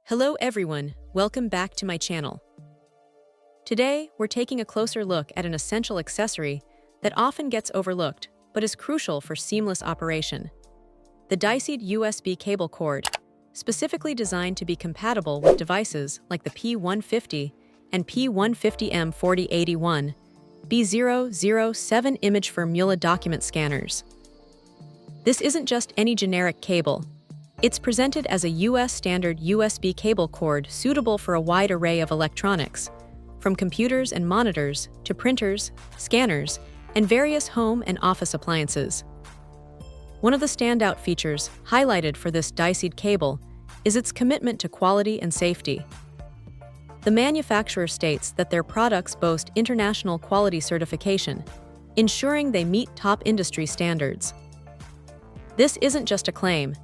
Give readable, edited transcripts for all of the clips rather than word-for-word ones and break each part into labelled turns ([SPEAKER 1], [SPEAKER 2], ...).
[SPEAKER 1] Hello everyone, welcome back to my channel. Today, we're taking a closer look at an essential accessory that often gets overlooked, but is crucial for seamless operation. The DICED USB cable cord, specifically designed to be compatible with devices like the P-150 and P-150M 4081 B007 imageforMULA document scanners. This isn't just any generic cable. It's presented as a US standard USB cable cord suitable for a wide array of electronics, from computers and monitors to printers, scanners, and various home and office appliances. One of the standout features highlighted for this DICED cable is its commitment to quality and safety. The manufacturer states that their products boast international quality certification, ensuring they meet top industry standards. This isn't just a claim.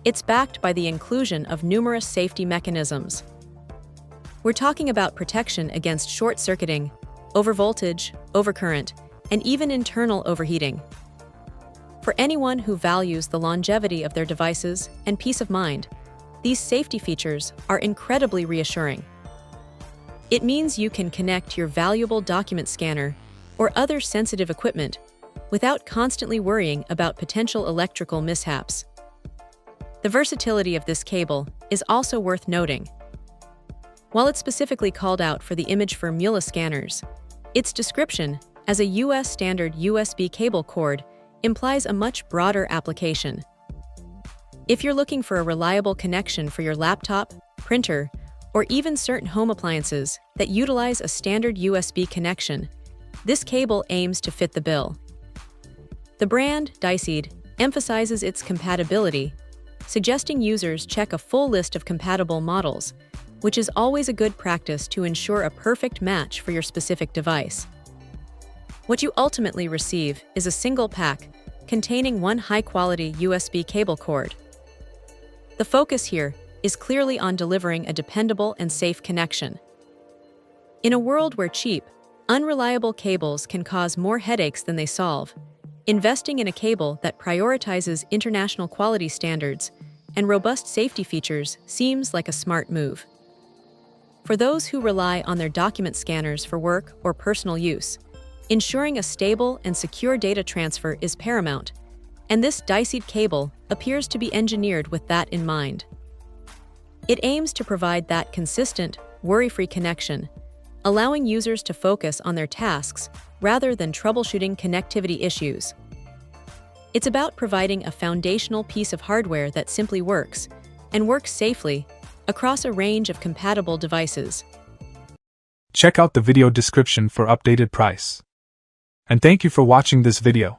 [SPEAKER 1] It's backed by the inclusion of numerous safety mechanisms. We're talking about protection against short-circuiting, overvoltage, overcurrent, and even internal overheating. For anyone who values the longevity of their devices and peace of mind, these safety features are incredibly reassuring. It means you can connect your valuable document scanner or other sensitive equipment without constantly worrying about potential electrical mishaps. The versatility of this cable is also worth noting. While it's specifically called out for the imageforMULA scanners, its description as a US standard USB cable cord implies a much broader application. If you're looking for a reliable connection for your laptop, printer, or even certain home appliances that utilize a standard USB connection, this cable aims to fit the bill. The brand, DICED, emphasizes its compatibility, suggesting users check a full list of compatible models, which is always a good practice to ensure a perfect match for your specific device. What you ultimately receive is a single pack containing one high-quality USB cable cord. The focus here is clearly on delivering a dependable and safe connection. In a world where cheap, unreliable cables can cause more headaches than they solve, investing in a cable that prioritizes international quality standards and robust safety features seems like a smart move. For those who rely on their document scanners for work or personal use, ensuring a stable and secure data transfer is paramount, and this DICED cable appears to be engineered with that in mind. It aims to provide that consistent, worry-free connection, allowing users to focus on their tasks rather than troubleshooting connectivity issues. It's about providing a foundational piece of hardware that simply works, and works safely, across a range of compatible devices.
[SPEAKER 2] Check out the video description for updated price. And thank you for watching this video.